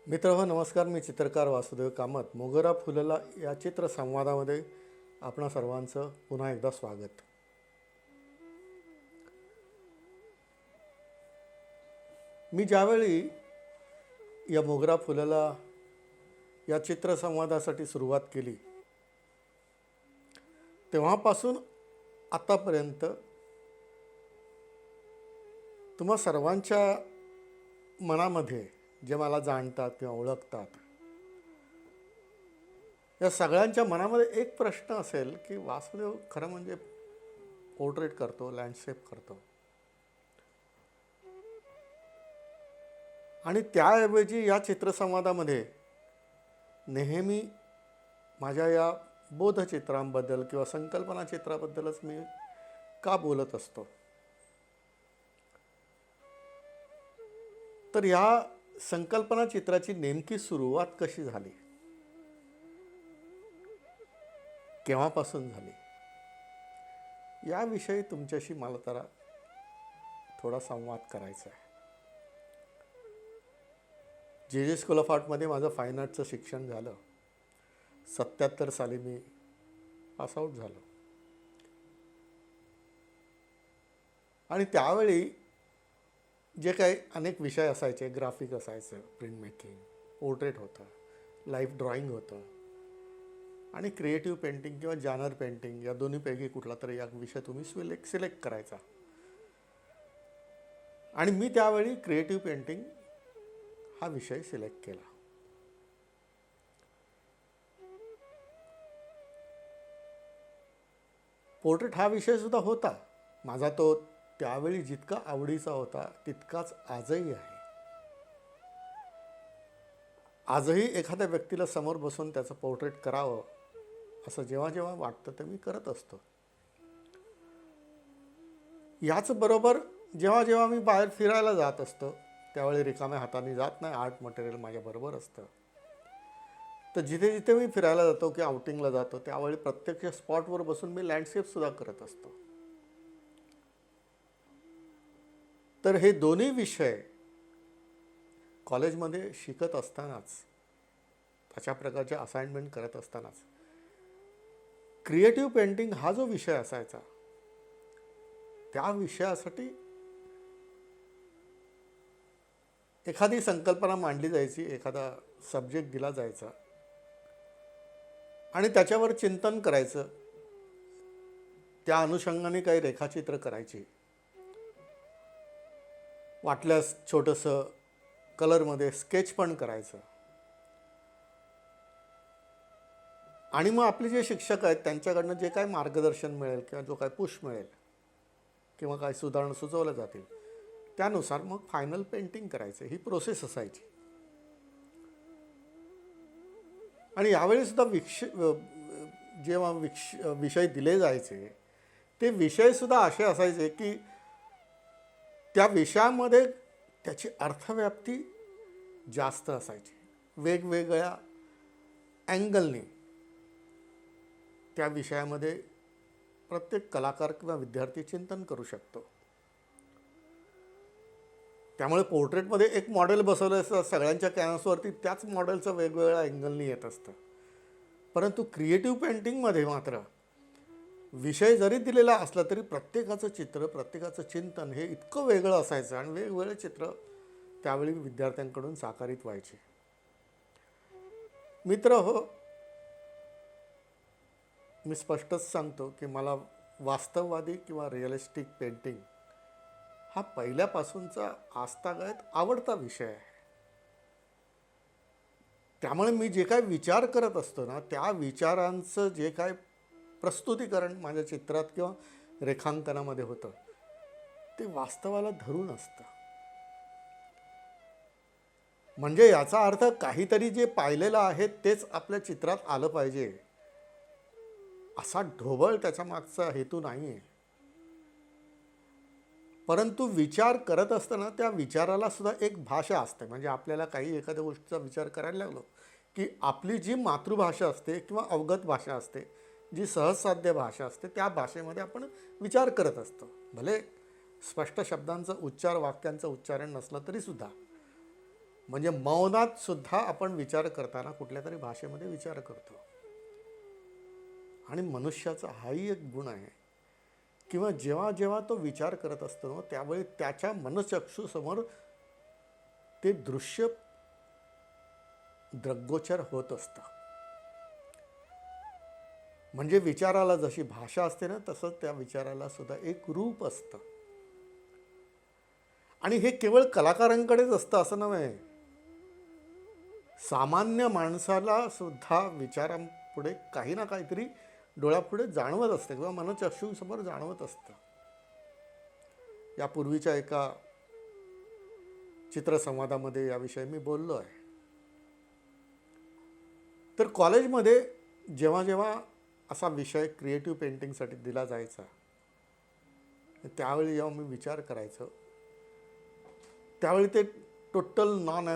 मित्रहो नमस्कार. मी चित्रकार वासुदेव कामत. मोगरा फुलला या चित्रसंवादामध्ये आपणा सर्वांचं पुन्हा एकदा स्वागत. मी ज्यावेळी या मोगरा फुलला या चित्रसंवादासाठी सुरुवात केली तेव्हापासून आतापर्यंत तुम्हा सर्वांच्या मनामध्ये जे मला जाणतात किंवा ओळखतात या सगळ्यांच्या मनामध्ये एक प्रश्न असेल की वासुदेव खरं म्हणजे पोर्ट्रेट करतो, लँडस्केप करतो, आणि त्याऐवजी या चित्रसंवादामध्ये नेहमी माझ्या या बोधचित्रांबद्दल किंवा संकल्पना चित्राबद्दलच मी का बोलत असतो. तर या संकल्पना चित्राची नेमकी सुरुवात कशी झाली, केव्हापासून झाली, याविषयी तुमच्याशी मला जरा थोडा संवाद करायचा आहे. जे स्कूल ऑफ आर्टमध्ये माझं फाईन आर्टचं शिक्षण झालं. 77 साली मी पासआउट झालो. आणि त्यावेळी जे काही अनेक विषय असायचे, ग्राफिक असायचं, प्रिंट मेकिंग, पोर्ट्रेट होतं, लाईफ ड्रॉइंग होतं, आणि क्रिएटिव्ह पेंटिंग किंवा जॅनर पेंटिंग या दोन्हीपैकी कुठला तरी एक विषय तुम्ही सिलेक्ट करायचा. आणि मी त्यावेळी क्रिएटिव्ह पेंटिंग हा विषय सिलेक्ट केला. पोर्ट्रेट हा विषय सुद्धा होता माझा. तो त्यावेळी जितका आवडीचा होता तितकाच आजही आहे. आजही एखाद्या व्यक्तीला समोर बसून त्याचं पोर्ट्रेट करावं असं जेव्हा जेव्हा वाटतं ते मी करत असतो. याचबरोबर जेव्हा जेव्हा मी बाहेर फिरायला जात असतो त्यावेळी रिकाम्या हाताने जात नाही. आर्ट मटेरियल माझ्याबरोबर असतं. तर जिथे जिथे मी फिरायला जातो किंवा आउटिंगला जातो त्यावेळी प्रत्यक्ष स्पॉटवर बसून मी लँडस्केपसुद्धा करत असतो. तर हे दोन्ही विषय कॉलेजमध्ये शिकत असतानाच, अशा प्रकारच्या असाइनमेंट करत असतानाच क्रिएटिव्ह पेंटिंग हा जो विषय असायचा त्या विषयासाठी एखादी संकल्पना मांडली जायची, एखादा सब्जेक्ट दिला जायचा आणि त्याच्यावर चिंतन करायचं. त्या अनुषंगाने काही रेखाचित्र करायची, वाटल्यास छोटंसं कलरमध्ये स्केच पण करायचं. आणि मग आपले जे शिक्षक आहेत त्यांच्याकडनं जे काय मार्गदर्शन मिळेल किंवा जो काय पुश मिळेल किंवा काय सुधारणा सुचवल्या जातील त्यानुसार मग फायनल पेंटिंग करायचं. ही प्रोसेस असायची. आणि यावेळीसुद्धा जेव्हा विषय दिले जायचे ते विषयसुद्धा असे असायचे की त्या विषयामध्ये त्याची अर्थव्याप्ती जास्त असायची. वेगवेगळ्या अँगलने त्या विषयामध्ये प्रत्येक कलाकार किंवा विद्यार्थी चिंतन करू शकतो. त्यामुळे पोर्ट्रेटमध्ये एक मॉडेल बसवलं असतं, सगळ्यांच्या कॅनव्हासवरती त्याच मॉडेलचं वेगवेगळ्या अँगलनी येत असतं. परंतु क्रिएटिव्ह पेंटिंगमध्ये मात्र विषय जरी दिलेला असला तरी प्रत्येकाचं चित्र, प्रत्येकाचं चिंतन हे इतकं वेगळं असायचं आणि वेगवेगळे चित्र त्यावेळी विद्यार्थ्यांकडून साकारित व्हायचे. मित्र हो, मी स्पष्टच सांगतो की मला वास्तववादी किंवा रिअलिस्टिक पेंटिंग हा पहिल्यापासूनचा आजतागायत आवडता विषय आहे. त्यामुळे मी जे काय विचार करत असतो ना त्या विचारांचं जे काय प्रस्तुतीकरण माझ्या चित्रात किंवा रेखांकनामध्ये होतं ते वास्तवाला धरून असतं. म्हणजे याचा अर्थ काहीतरी जे पाहिलेलं आहे तेच आपल्या चित्रात आलं पाहिजे असा ढोबळ त्याच्या मागचा हेतू नाही आहे. परंतु विचार करत असताना त्या विचाराला सुद्धा एक भाषा असते. म्हणजे आपल्याला काही एखाद्या गोष्टीचा विचार करायला लागलो की आपली जी मातृभाषा असते किंवा अवगत भाषा असते, जी सहजसाध्य भाषा असते, त्या भाषेमध्ये आपण विचार करत असतो. भले स्पष्ट शब्दांचा उच्चार, वाक्यांचं उच्चारण नसलं तरीसुद्धा म्हणजे मौनात सुद्धा आपण विचार करताना कुठल्या तरी भाषेमध्ये विचार करतो. आणि मनुष्याचा हाही एक गुण आहे, किंवा जेव्हा जेव्हा तो विचार करत असतो त्यावेळी त्याच्या मनचक्षूसमोर ते दृश्य दृग्गोचर होत असतं. म्हणजे विचाराला जशी भाषा असते ना, तसंच त्या विचाराला सुद्धा एक रूप असतं. आणि हे केवळ कलाकारांकडेच असतं असं नव्हे, सामान्य माणसाला सुद्धा विचारांपुढे काही ना काहीतरी डोळ्यापुढे जाणवत असतं किंवा मनचक्षूसमोर जाणवत असतं. यापूर्वीच्या एका चित्रसंवादामध्ये याविषयी मी बोललो आहे. तर कॉलेजमध्ये जेव्हा जेव्हा असा विषय क्रिएटिव्ह पेंटिंगसाठी दिला जायचा, त्यावेळी जेव्हा मी विचार करायचो, त्यावेळी ते टोटल नॉन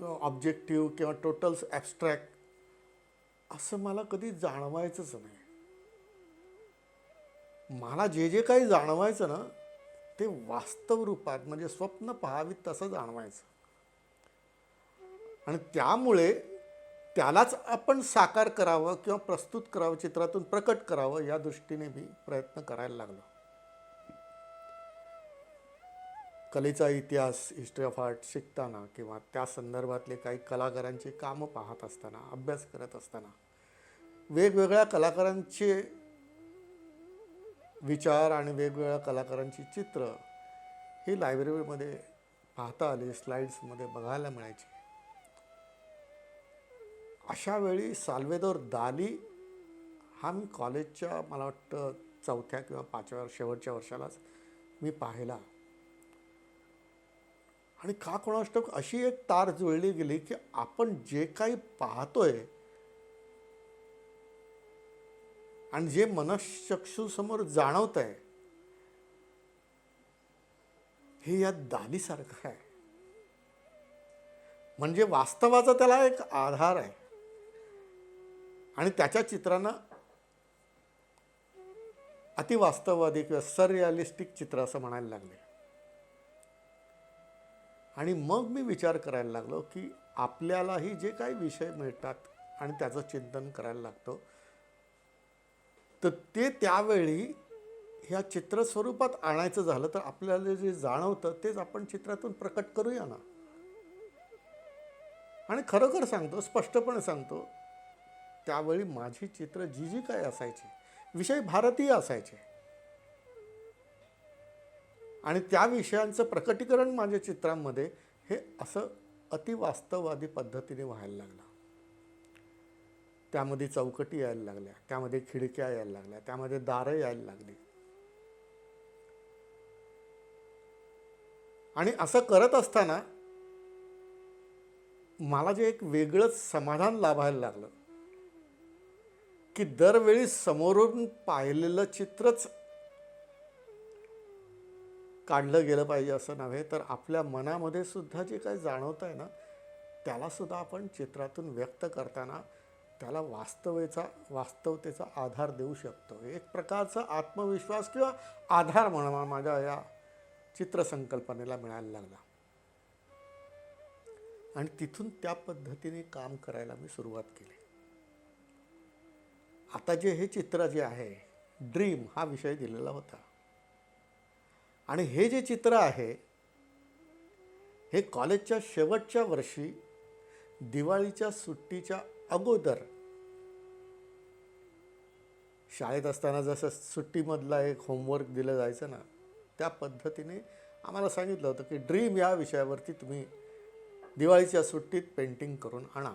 ऑब्जेक्टिव्ह किंवा टोटल ॲबस्ट्रॅक्ट असं मला कधी जाणवायचंच नाही. मला जे जे काही जाणवायचं ना, ते वास्तव रूपात म्हणजे स्वप्न पाहावीत तसं जाणवायचं. आणि त्यामुळे त्यालाच आपण साकार करावं किंवा प्रस्तुत करावं, चित्रातून प्रकट करावं, या दृष्टीने मी प्रयत्न करायला लागलो. कलेचा इतिहास, हिस्ट्री ऑफ आर्ट शिकताना किंवा त्या संदर्भातले काही कलाकारांची कामं पाहत असताना, अभ्यास करत असताना, वेगवेगळ्या कलाकारांचे विचार आणि वेगवेगळ्या कलाकारांची चित्र ही लायब्ररीमध्ये पाहता आली, स्लाईड्समध्ये बघायला मिळायची. अशा वेळी साल्वेदोर दाली हा मी कॉलेजच्या मला वाटतं 4थ्या किंवा 5व्या शेवटच्या वर्षालाच मी पाहिला. आणि का कोणास ठाऊक अशी एक तार जुळली गेली की आपण जे काही पाहतोय आणि जे मनःचक्षूसमोर जाणवत आहे, हे या दालीसारखं आहे. म्हणजे वास्तवाचा त्याला एक आधार आहे आणि त्याच्या चित्रांना अतिवास्तववादी किंवा सररिअलिस्टिक चित्र असं म्हणायला लागले. आणि मग मी विचार करायला लागलो की आपल्यालाही जे काही विषय मिळतात आणि त्याचं चिंतन करायला लागतो, तर ते त्यावेळी ह्या चित्रस्वरूपात आणायचं झालं तर आपल्याला जे जाणवतं तेच आपण चित्रातून प्रकट करूया ना. आणि खरोखर सांगतो, स्पष्टपणे सांगतो, त्यावेळी माझी चित्र जी जी काय असायची, विषय भारतीय असायचे आणि त्या विषयांचं प्रकटीकरण माझ्या चित्रांमध्ये हे असं अतिवास्तववादी पद्धतीने व्हायला लागलं. त्यामध्ये चौकटी यायला लागल्या, त्यामध्ये खिडक्या यायला लागल्या, त्यामध्ये दारं यायला लागली. आणि असं करत असताना मला जे एक वेगळंच समाधान लाभायला लागलं की दरवेळी समोरून पाहिलेलं चित्रच काढलं गेलं पाहिजे असं नव्हे, तर आपल्या मनामध्ये सुद्धा जे काही जाणवत आहे ना, त्याला सुद्धा आपण चित्रातून व्यक्त करताना त्याला वास्तवतेचा आधार देऊ शकतो. एक प्रकारचा आत्मविश्वास किंवा आधार म्हणा माझ्या या चित्रसंकल्पनेला मिळायला लागला. आणि तिथून त्या पद्धतीने काम करायला मी सुरुवात केली. आता हे चित्र जे आहे, ड्रीम हा विषय दिलेला होता आणि हे जे चित्र आहे हे कॉलेजच्या शेवटच्या वर्षी दिवाळीच्या सुट्टीच्या अगोदर, शाळेत असताना जसं सुट्टीमधला एक होमवर्क दिलं जायचं ना, त्या पद्धतीने आम्हाला सांगितलं होतं की ड्रीम या विषयावरती तुम्ही दिवाळीच्या सुट्टीत पेंटिंग करून आणा.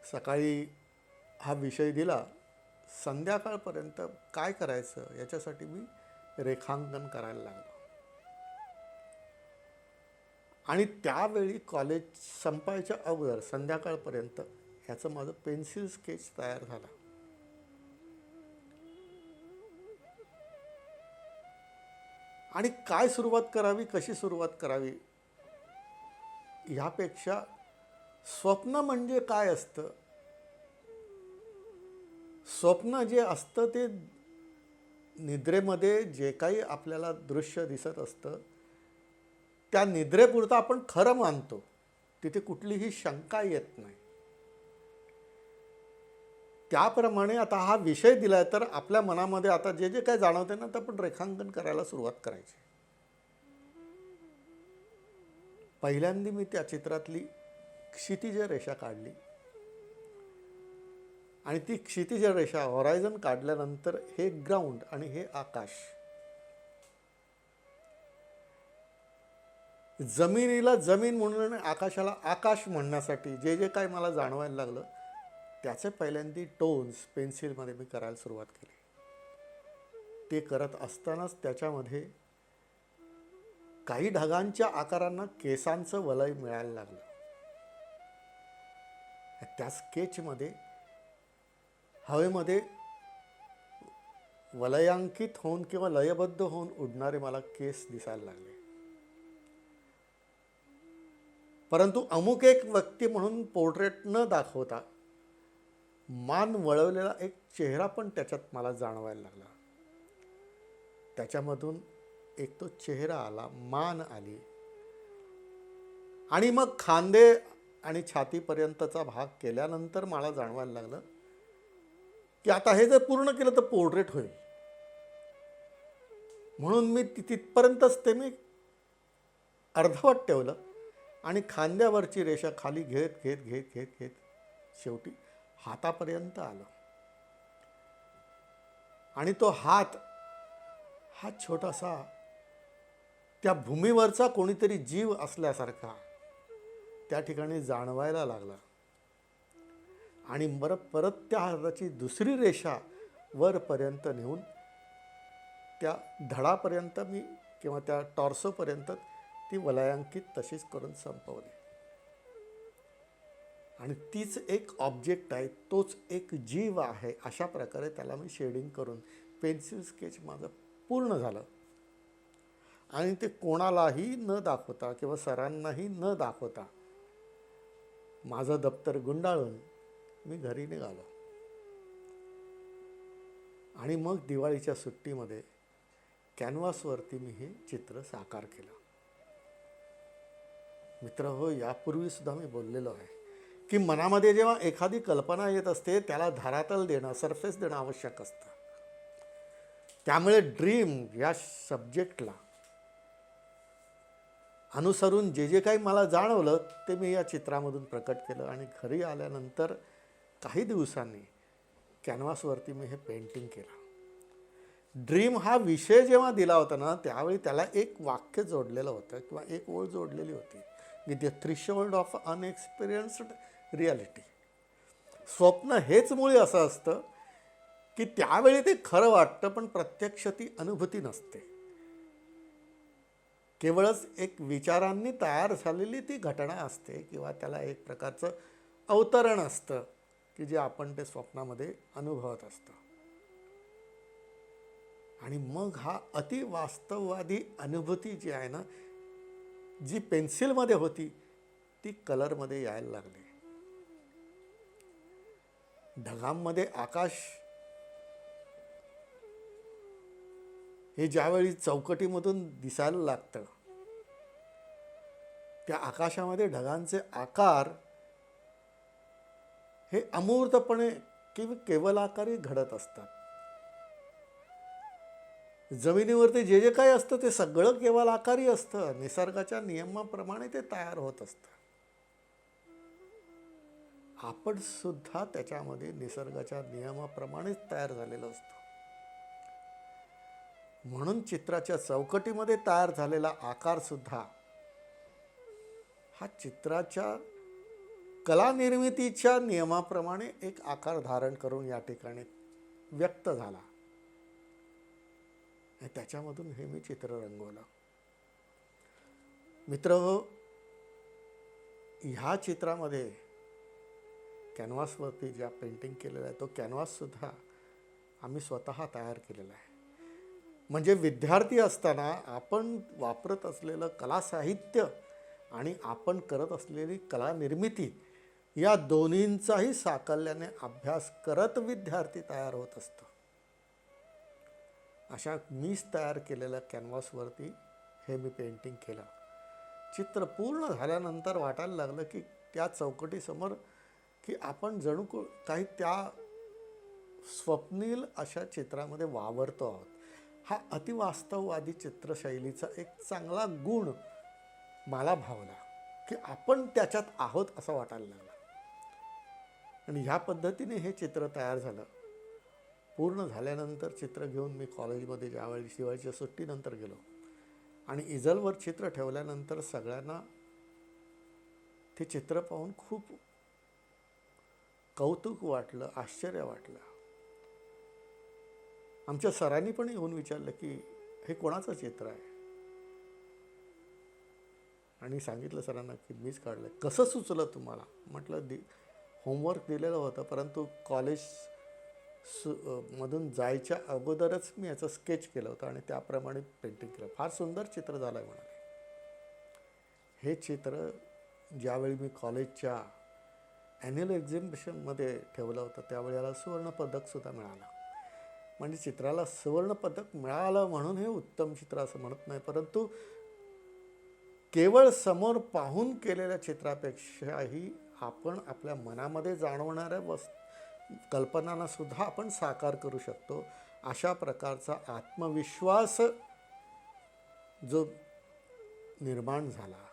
सकाळी हा विषय दिला, संध्याकाळपर्यंत काय करायचं याच्यासाठी मी रेखांकन करायला लागलो. आणि त्यावेळी कॉलेज संपायच्या अगोदर संध्याकाळपर्यंत ह्याचं माझं पेन्सिल स्केच तयार झाला. आणि काय सुरुवात करावी, कशी सुरुवात करावी, ह्यापेक्षा स्वप्न म्हणजे काय असतं, स्वप्न जे असतं ते निद्रेमध्ये जे काही आपल्याला दृश्य दिसत असतं त्या निद्रेपुरतं आपण खरं मानतो, तिथे कुठलीही शंका येत नाही. त्याप्रमाणे आता हा विषय दिलाय तर आपल्या मनामध्ये आता जे जे काय जाणवते ना, तर आपण रेखांकन करायला सुरुवात करायची. पहिल्यांदा मी त्या चित्रातली क्षितिज रेषा काढली आणि ती क्षितिज रेषा हॉरायझन काढल्यानंतर हे ग्राउंड आणि हे आकाश, जमिनीला जमीन म्हणून आणि आकाशाला आकाश म्हणण्यासाठी जे जे काय मला जाणवायला लागलं त्याचे पहिल्यांदा टोन्स पेन्सिलमध्ये मी करायला सुरुवात केली. ते करत असतानाच त्याच्यामध्ये काही ढगांच्या आकारांना केसांचं वलय मिळायला लागलं. त्या स्केचमध्ये हवेमध्ये वलयांकित होऊन किंवा लयबद्ध होऊन उडणारे मला केस दिसायला लागले. परंतु अमुक एक व्यक्ती म्हणून पोर्ट्रेट न दाखवता मान वळवलेला एक चेहरा पण त्याच्यात मला जाणवायला लागला. त्याच्यामधून एक तो चेहरा आला, मान आली आणि मग खांदे आणि छातीपर्यंतचा भाग केल्यानंतर मला जाणवायला लागलं की आता हे जर पूर्ण केलं तर पोर्ट्रेट होईल. म्हणून मी तिथपर्यंतच ते मी अर्धवट ठेवलं आणि खांद्यावरची रेषा खाली घेत घेत घेत घेत घेत शेवटी हातापर्यंत आलो. आणि तो हात हा छोटासा त्या भूमीवरचा कोणीतरी जीव असल्यासारखा त्या ठिकाणी जाणवायला लागला. आणि परत त्या हाताची दुसरी रेषा वरपर्यंत नेऊन त्या धडापर्यंत मी किंवा त्या टॉर्सोपर्यंत ती वलयांकित तशीच करून संपवली. आणि तीच एक ऑब्जेक्ट आहे, तोच एक जीव आहे, अशा प्रकारे त्याला मी शेडिंग करून पेन्सिल स्केच माझं पूर्ण झालं. आणि ते कोणालाही न दाखवता किंवा सरांनाही न दाखवता माझं दप्तर गुंडाळून मी घरी निघालो. आणि मग दिवाळीच्या सुट्टीमध्ये कॅनव्हासवरती मी हे चित्र साकार केलं. मित्र हो, यापूर्वी सुद्धा मी बोललेलो आहे की मनामध्ये जेव्हा एखादी कल्पना येत असते त्याला धरातल देणं, सरफेस देणं आवश्यक असतं. त्यामुळे ड्रीम या सब्जेक्टला अनुसरून जे जे काही मला जाणवलं ते मी या चित्रामधून प्रकट केलं. आणि घरी आल्यानंतर काही दिवसांनी कॅनव्हासवरती मी हे पेंटिंग केलं. ड्रीम हा विषय जेव्हा दिला होता ना, त्यावेळी त्याला एक वाक्य जोडलेलं होतं किंवा एक ओळ जोडलेली होती, with the threshold of unexperienced reality. स्वप्न हेच मुळे असं असतं की त्यावेळी ते खरं वाटतं पण प्रत्यक्ष ती अनुभूती नसते. केवळच एक विचारांनी तयार झालेली ती घटना असते किंवा त्याला एक प्रकारचं अवतरण असतं की जे आपण ते स्वप्नामध्ये अनुभवत असतो. आणि मग हा अतिवास्तववादी अनुभूती जी आहे ना, जी पेन्सिलमध्ये होती ती कलरमध्ये यायला लागली. ढगांमध्ये आकाश हे ज्यावेळी चौकटीमधून दिसायला लागतं, त्या आकाशामध्ये ढगांचे आकार हे अमूर्तपणे किंवा केवलाकारी घडत असतात. जमिनीवरती जे जे काही असतं ते सगळं केवलाकारी असतं. निसर्गाच्या नियमाप्रमाणे ते तयार होत असतं. आपण सुद्धा त्याच्यामध्ये निसर्गाच्या नियमाप्रमाणेच तयार झालेलो असतो. म्हणून चित्राच्या चौकटीमध्ये तयार झालेला आकार सुद्धा हा चित्राच्या कलानिर्मितीच्या नियमाप्रमाणे एक आकार धारण करून या ठिकाणी व्यक्त झाला. आणि त्याच्यामधून हे मी चित्र रंगवलं. मित्रहो, ह्या चित्रामध्ये कॅनव्हासवरती ज्या पेंटिंग केलेला आहे तो कॅनव्हाससुद्धा आम्ही स्वतः तयार केलेला आहे. म्हणजे विद्यार्थी असताना आपण वापरत असलेलं कला साहित्य आणि आपण करत असलेली कला निर्मिती या दोन्हींचाही साकल्याने अभ्यास करत विद्यार्थी तयार होत असतो. अशा मीच तयार केलेल्या कॅनव्हासवरती हे मी पेंटिंग केलं. चित्र पूर्ण झाल्यानंतर वाटायला लागलं की त्या चौकटीसमोर की आपण जणू काही त्या स्वप्नील अशा चित्रामध्ये वावरतो आहोत. हा अतिवास्तववादी चित्रशैलीचा एक चांगला गुण मला भावला की आपण त्याच्यात आहोत असं वाटायला लागलं. आणि ह्या पद्धतीने हे चित्र तयार झालं. पूर्ण झाल्यानंतर चित्र घेऊन मी कॉलेजमध्ये ज्यावेळी दिवाळीच्या सुट्टीनंतर गेलो आणि इजलवर चित्र ठेवल्यानंतर सगळ्यांना ते चित्र पाहून खूप कौतुक वाटलं, आश्चर्य वाटलं. आमच्या सरांनी पण येऊन विचारलं की हे कोणाचं चित्र आहे, आणि सांगितलं सरांना की मीच काढलं. कसं सुचलं तुम्हाला? म्हटलं होमवर्क दिलेलं होतं, परंतु कॉलेज मधून जायच्या अगोदरच मी याचं स्केच केलं होतं आणि त्याप्रमाणे पेंटिंग केलं. फार सुंदर चित्र झालं आहे म्हणाले. हे चित्र ज्यावेळी मी कॉलेजच्या ॲन्युअल एक्झिबिशनमध्ये ठेवलं होतं त्यावेळी याला सुवर्णपदकसुद्धा मिळालं. म्हणजे चित्राला सुवर्णपदक मिळालं म्हणून हे उत्तम चित्र असं म्हणत नाही, परंतु केवळ समोर पाहून केलेल्या चित्रापेक्षाही आपण आपल्या मनामध्ये जाणवणाऱ्या कल्पनांना सुद्धा आपण साकार करू शकतो. अशा प्रकारचा आत्मविश्वास जो निर्माण झाला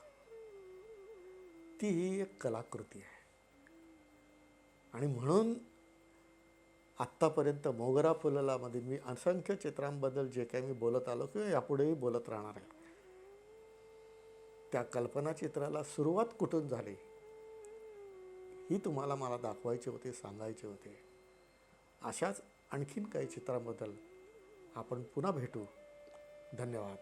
ती ही एक कलाकृती आहे. आणि म्हणून आत्तापर्यंत मोगरा फुललामध्ये मी असंख्य चित्रांबद्दल जे काही मी बोलत आलो किंवा यापुढेही बोलत राहणार आहे, त्या कल्पना चित्राला सुरुवात कुठून झाली ही तुम्हाला मला दाखवायचे होते, सांगायचे होते. अशाच आणखीन काही चित्रांबद्दल आपण पुन्हा भेटू. धन्यवाद.